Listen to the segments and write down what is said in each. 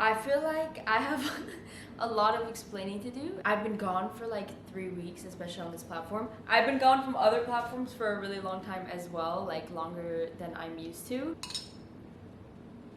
I feel like I have a lot of explaining to do. I've been gone for like 3 weeks, especially on this platform. I've been gone from other platforms for a really long time as well, like longer than I'm used to.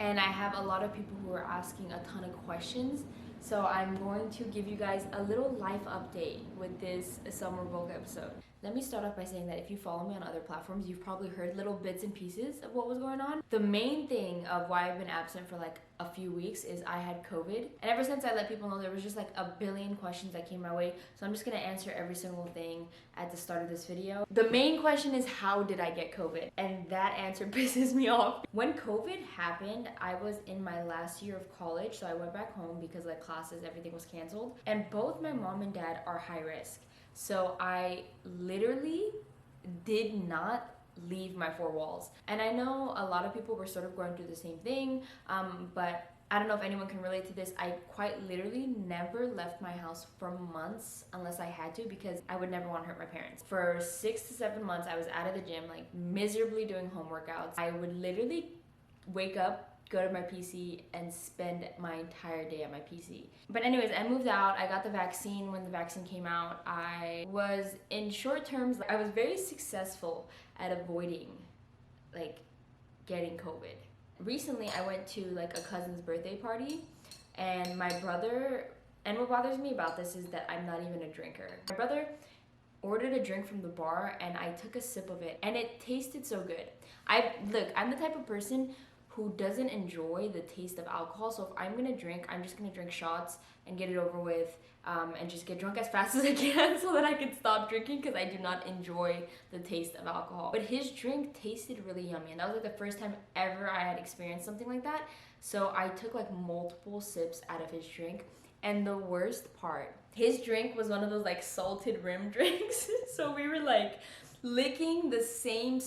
And I have a lot of people who are asking a ton of questions. So I'm going to give you guys a little life update with this summer vlog episode. Let me start off by saying that if you follow me on other platforms, you've probably heard little bits and pieces of what was going on. The main thing of why I've been absent for like a few weeks is I had COVID. And ever since I let people know, there was just like a billion questions that came my way. So I'm just gonna answer every single thing at the start of this video. The main question is, how did I get COVID? And that answer pisses me off. When COVID happened, I was in my last year of college. So I went back home because like classes, everything was canceled. And both my mom and dad are high risk. So I literally did not leave my four walls. And I know a lot of people were sort of going through the same thing, but I don't know if anyone can relate to this. I quite literally never left my house for months unless I had to, because I would never want to hurt my parents. For 6 to 7 months, I was out of the gym, like miserably doing home workouts. I would literally wake up, go to my PC, and spend my entire day at my PC. But anyways, I moved out. I got the vaccine. When the vaccine came out, I was in short terms, I was very successful at avoiding like getting COVID. Recently, I went to like a cousin's birthday party, and my brother, and what bothers me about this is that I'm not even a drinker. My brother ordered a drink from the bar, and I took a sip of it, and it tasted so good. Look, I'm the type of person who doesn't enjoy the taste of alcohol. So if I'm gonna drink, I'm just gonna drink shots and get it over with, and just get drunk as fast as I can so that I can stop drinking, because I do not enjoy the taste of alcohol. But his drink tasted really yummy, and that was like the first time ever I had experienced something like that. So I took like multiple sips out of his drink. And the worst part, his drink was one of those like salted rim drinks. So we were like licking the same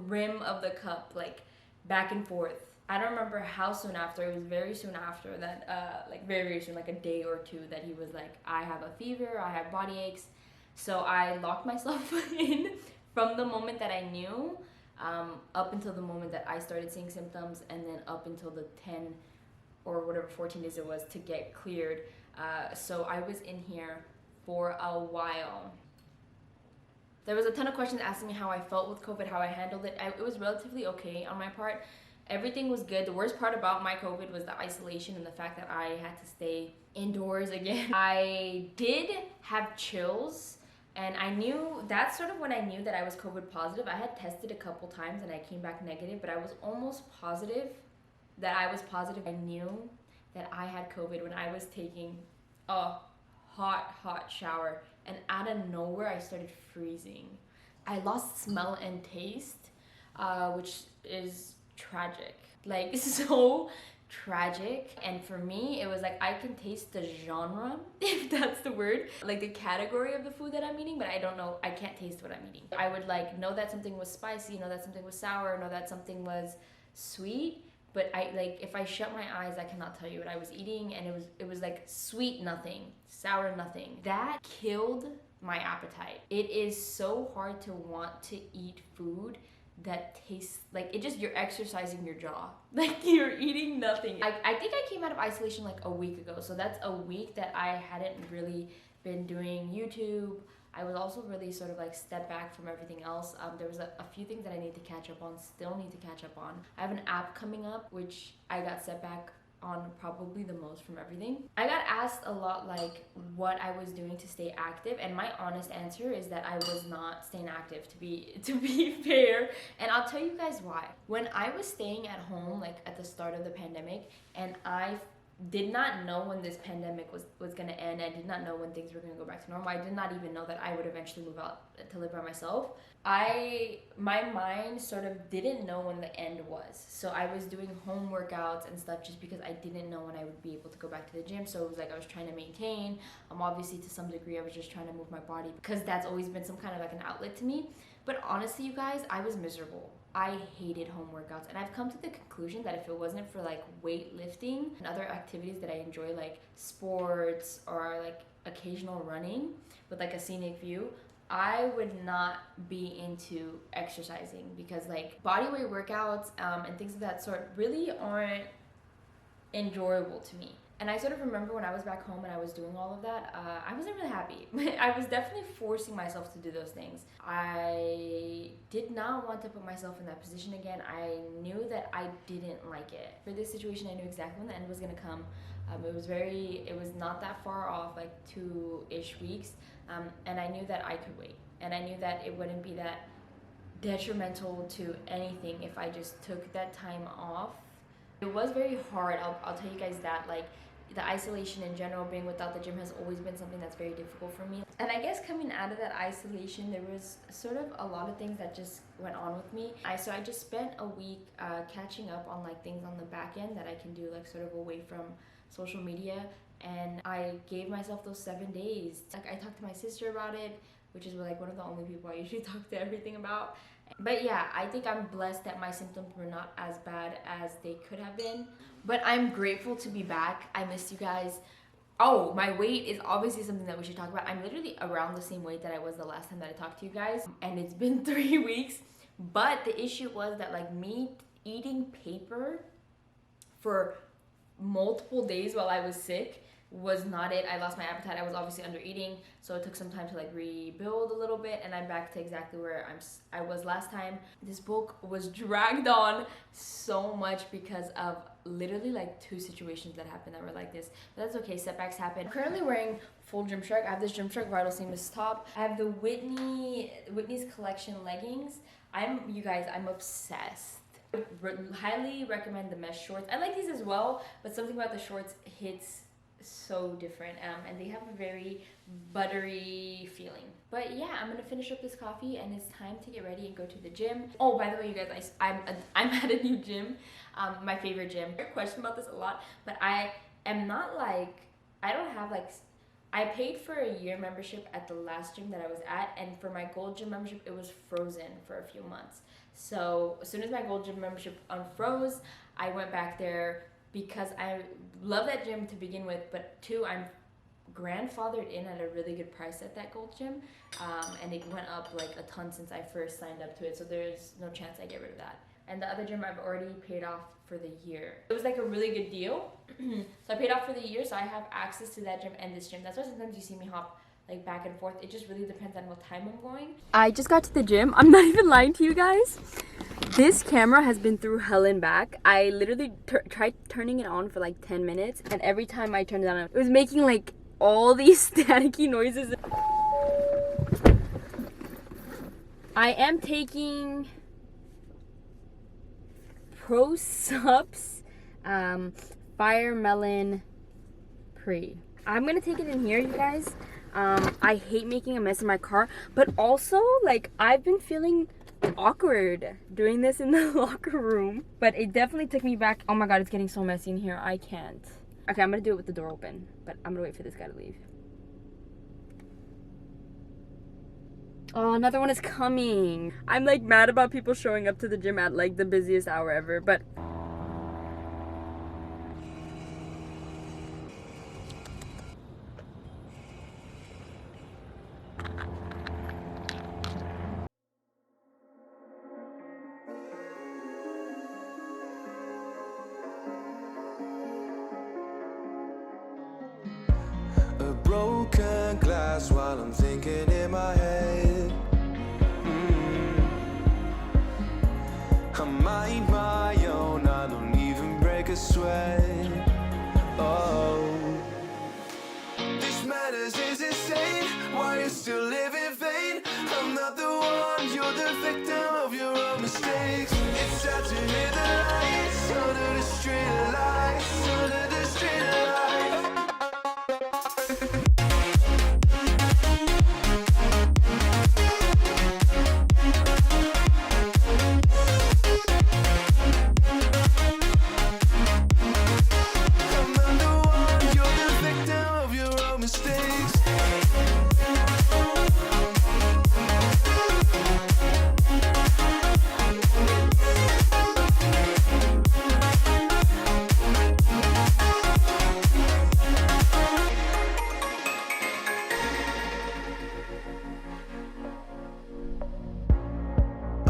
rim of the cup, like back and forth. I don't remember how soon after, it was very soon after that, like very soon, like a day or two, that he was like, I have a fever, I have body aches. So I locked myself in from the moment that I knew, up until the moment that I started seeing symptoms, and then up until the 10 or whatever 14 days it was to get cleared. So I was in here for a while. There was a ton of questions asking me how I felt with COVID, how I handled it. It was relatively okay on my part. Everything was good. The worst part about my COVID was the isolation and the fact that I had to stay indoors again. I did have chills, and I knew, that's sort of when I knew that I was COVID positive. I had tested a couple times and I came back negative, but I was almost positive that I was positive. I knew that I had COVID when I was taking a hot shower, and out of nowhere I started freezing. I lost smell and taste, which is tragic, like so tragic. And for me, it was like I can taste the genre, if that's the word, like the category of the food that I'm eating, but I don't know, I can't taste what I'm eating. I would like know that something was spicy, know that something was sour, know that something was sweet, but I like, if I shut my eyes, I cannot tell you what I was eating. And it was like sweet nothing, sour nothing. That killed my appetite. It is so hard to want to eat food that tastes like it, just, you're exercising your jaw, like you're eating nothing. I think I came out of isolation like a week ago, so that's a week that I hadn't really been doing YouTube. I was also really sort of like step back from everything else. There was a few things that I need to catch up on, still need to catch up on. I have an app coming up, which I got set back on probably the most from everything. I got asked a lot like what I was doing to stay active, and my honest answer is that I was not staying active, to be fair. And I'll tell you guys why. When I was staying at home, like at the start of the pandemic, and I did not know when this pandemic was gonna end. I did not know when things were gonna go back to normal. I did not even know that I would eventually move out to live by myself. My mind sort of didn't know when the end was. So I was doing home workouts and stuff just because I didn't know when I would be able to go back to the gym. So it was like I was trying to maintain. Obviously to some degree I was just trying to move my body, because that's always been some kind of like an outlet to me. But honestly, you guys, I was miserable. I hated home workouts, and I've come to the conclusion that if it wasn't for like weightlifting and other activities that I enjoy, like sports or like occasional running with like a scenic view, I would not be into exercising, because like bodyweight workouts and things of that sort really aren't enjoyable to me. And I sort of remember when I was back home and I was doing all of that, I wasn't really happy. I was definitely forcing myself to do those things. I did not want to put myself in that position again. I knew that I didn't like it. For this situation, I knew exactly when the end was gonna come. It was not that far off, like 2-ish weeks. And I knew that I could wait. And I knew that it wouldn't be that detrimental to anything if I just took that time off. It was very hard, I'll tell you guys that. Like, the isolation in general, being without the gym, has always been something that's very difficult for me. And I guess coming out of that isolation, there was sort of a lot of things that just went on with me. So I just spent a week catching up on like things on the back end that I can do, like sort of away from social media. And I gave myself those 7 days. Like, I talked to my sister about it, which is like one of the only people I usually talk to everything about. But yeah, I think I'm blessed that my symptoms were not as bad as they could have been. But I'm grateful to be back. I missed you guys. Oh, my weight is obviously something that we should talk about. I'm literally around the same weight that I was the last time that I talked to you guys. And it's been 3 weeks. But the issue was that like me eating paper for multiple days while I was sick was not it. I lost my appetite. I was obviously under eating, so it took some time to like rebuild a little bit, and I'm back to exactly where I was last time. This book was dragged on so much because of literally like 2 situations that happened that were like this. But that's okay, setbacks happen. I'm currently wearing full Gymshark. I have this Gymshark Vital Seamless top. I have the Whitney's Collection leggings. You guys, I'm obsessed. I highly recommend the mesh shorts. I like these as well, but something about the shorts hits so different, and they have a very buttery feeling. But yeah, I'm gonna finish up this coffee and it's time to get ready and go to the gym. Oh, by the way, you guys, I'm at a new gym, my favorite gym. I question about this a lot, but I am not like, I don't have like, I paid for a year membership at the last gym that I was at, and for my gold gym membership, it was frozen for a few months. So as soon as my gold gym membership unfroze, I went back there because I love that gym to begin with, but 2, I'm grandfathered in at a really good price at that gold gym, and it went up like a ton since I first signed up to it, so there's no chance I get rid of that. And the other gym I've already paid off for the year. It was like a really good deal. So I paid off for the year, so I have access to that gym and this gym. That's why sometimes you see me hop like back and forth. It just really depends on what time I'm going. I just got to the gym. I'm not even lying to you guys. This camera has been through hell and back. I literally tried turning it on for like 10 minutes, and every time I turned it on, it was making like all these staticky noises. I am taking Pro Sups Fire Melon Pre. I'm gonna take it in here, you guys. I hate making a mess in my car, but also like I've been feeling awkward doing this in the locker room, but it definitely took me back. Oh my god, it's getting so messy in here. I can't. Okay, I'm gonna do it with the door open, but I'm gonna wait for this guy to leave. Oh, another one is coming. I'm like mad about people showing up to the gym at like the busiest hour ever, but broken glass while I'm thinking in my head. I mind my own, I don't even break a sweat. Oh, this madness is insane. Why you still live in vain? I'm not the one, you're the victim of your own mistakes. It's sad to hear the lights under the street lights, under the street lights.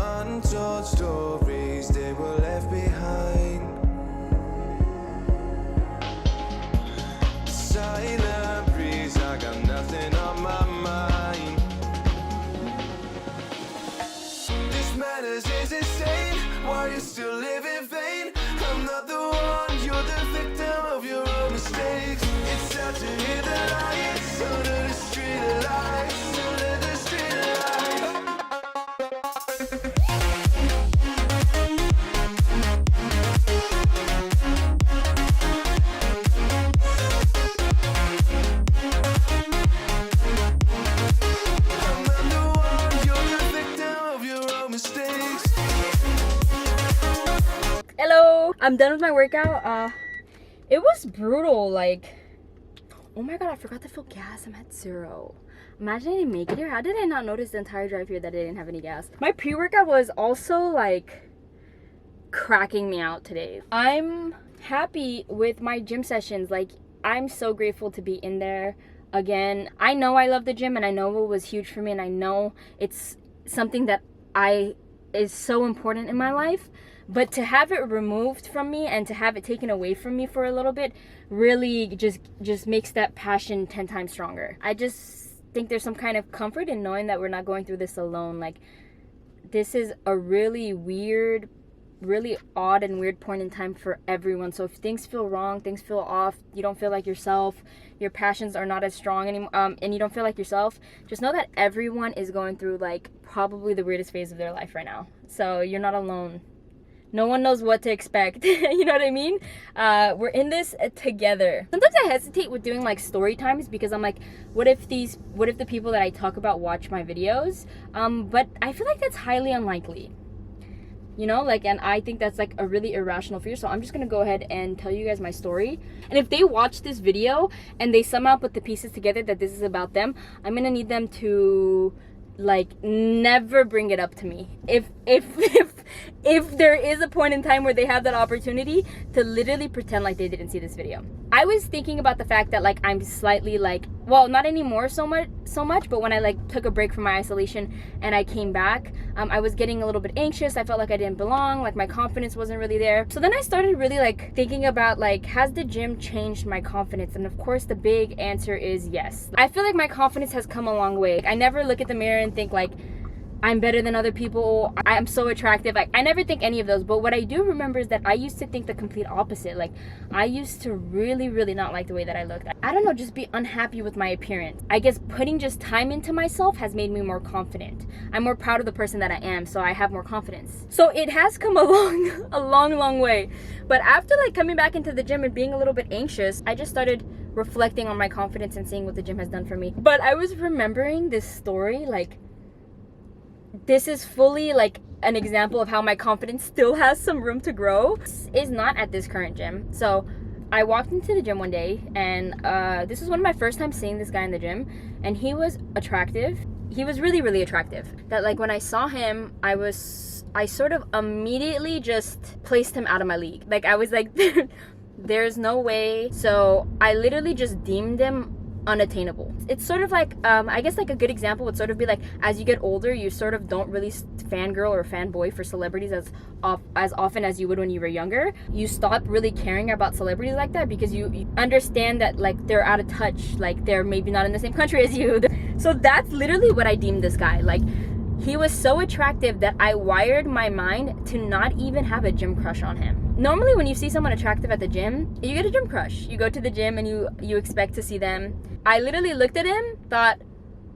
Untold stories, they were left behind. I'm done with my workout. It was brutal. Like, oh my god, I forgot to fill gas. I'm at 0. Imagine I didn't make it here. How did I not notice the entire drive here that I didn't have any gas? My pre-workout was also like cracking me out today. I'm happy with my gym sessions. Like, I'm so grateful to be in there again. I know I love the gym, and I know it was huge for me, and I know it's something that is so important in my life. But to have it removed from me and to have it taken away from me for a little bit really just makes that passion 10 times stronger. I just think there's some kind of comfort in knowing that we're not going through this alone. Like, this is a really weird, really odd and weird point in time for everyone. So if things feel wrong, things feel off, you don't feel like yourself, your passions are not as strong anymore, and you don't feel like yourself, just know that everyone is going through like probably the weirdest phase of their life right now. So you're not alone. No one knows what to expect. You know what I mean? We're in this together. Sometimes I hesitate with doing like story times because I'm like, what if the people that I talk about watch my videos? But I feel like that's highly unlikely. You know, like, and I think that's like a really irrational fear. So I'm just gonna go ahead and tell you guys my story. And if they watch this video and they somehow put the pieces together that this is about them, I'm gonna need them to like never bring it up to me. If there is a point in time where they have that opportunity to literally pretend like they didn't see this video. I was thinking about the fact that like I'm slightly like, well, not anymore so much, but when I like took a break from my isolation and I came back, I was getting a little bit anxious. I felt like I didn't belong, like my confidence wasn't really there. So then I started really like thinking about like, has the gym changed my confidence? And of course the big answer is yes. I feel like my confidence has come a long way. I never look at the mirror and think like, I'm better than other people, I'm so attractive. Like, I never think any of those. But what I do remember is that I used to think the complete opposite. Like, I used to really, really not like the way that I looked. I don't know, just be unhappy with my appearance. I guess putting just time into myself has made me more confident. I'm more proud of the person that I am, so I have more confidence. So it has come along a long way. But after like coming back into the gym and being a little bit anxious, I just started reflecting on my confidence and seeing what the gym has done for me. But I was remembering this story, like, this is fully like an example of how my confidence still has some room to grow. This is not at this current gym. So I walked into the gym one day, and this was one of my first times seeing this guy in the gym, and he was attractive. He was really, really attractive. That like when I saw him, I sort of immediately just placed him out of my league. Like, I was like, there's no way. So I literally just deemed him unattainable. It's sort of like, I guess like a good example would sort of be like, as you get older, you sort of don't really fangirl or fanboy for celebrities as often as you would when you were younger. You stop really caring about celebrities like that because you understand that like they're out of touch, like they're maybe not in the same country as you. So that's literally what I deemed this guy. Like, he was so attractive that I wired my mind to not even have a gym crush on him. Normally when you see someone attractive at the gym, you get a gym crush. You go to the gym and you expect to see them. I literally looked at him, thought,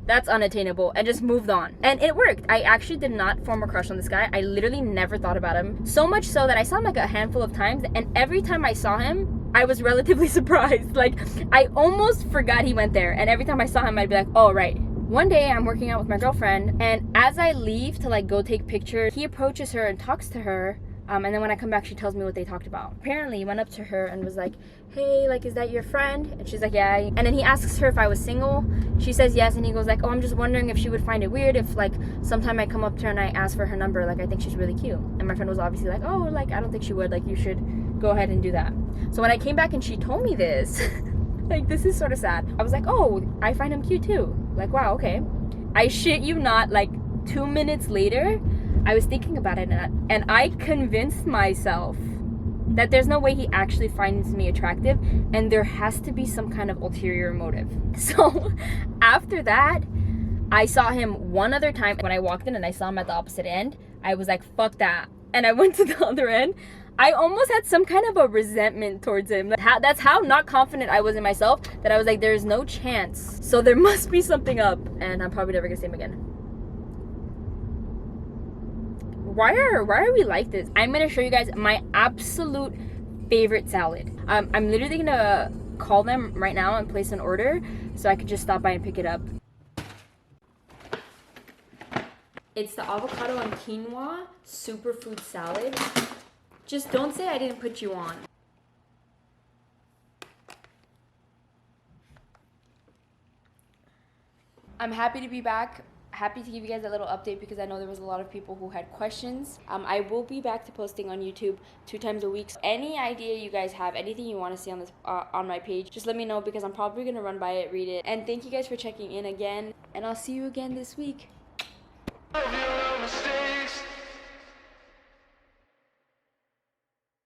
that's unattainable, and just moved on. And it worked. I actually did not form a crush on this guy. I literally never thought about him. So much so that I saw him like a handful of times, and every time I saw him, I was relatively surprised. Like, I almost forgot he went there, and every time I saw him, I'd be like, oh, right. One day I'm working out with my girlfriend, and as I leave to like go take pictures, he approaches her and talks to her. And then when I come back, she tells me what they talked about. Apparently, he went up to her and was like, hey, like, is that your friend? And she's like, yeah. And then he asks her if I was single. She says yes, and he goes like, oh, I'm just wondering if she would find it weird if, like, sometime I come up to her and I ask for her number. Like, I think she's really cute. And my friend was obviously like, oh, like, I don't think she would. Like, you should go ahead and do that. So when I came back and she told me this, like, this is sort of sad. I was like, oh, I find him cute too. Like, wow, okay. I shit you not, like, 2 minutes later, I was thinking about it, and I convinced myself that there's no way he actually finds me attractive, and there has to be some kind of ulterior motive. So after that, I saw him one other time. When I walked in and I saw him at the opposite end, I was like, fuck that. And I went to the other end. I almost had some kind of a resentment towards him. That's how not confident I was in myself, that I was like, there's no chance. So there must be something up, and I'm probably never gonna see him again. Why are we like this? I'm gonna show you guys my absolute favorite salad. I'm literally gonna call them right now and place an order so I could just stop by and pick it up. It's the avocado and quinoa superfood salad. Just don't say I didn't put you on. I'm happy to be back. Happy to give you guys a little update because I know there was a lot of people who had questions. I will be back to posting on YouTube 2 times a week. So any idea you guys have, anything you want to see on this on my page, just let me know because I'm probably gonna run by it, read it. And thank you guys for checking in again. And I'll see you again this week. Of your own mistake.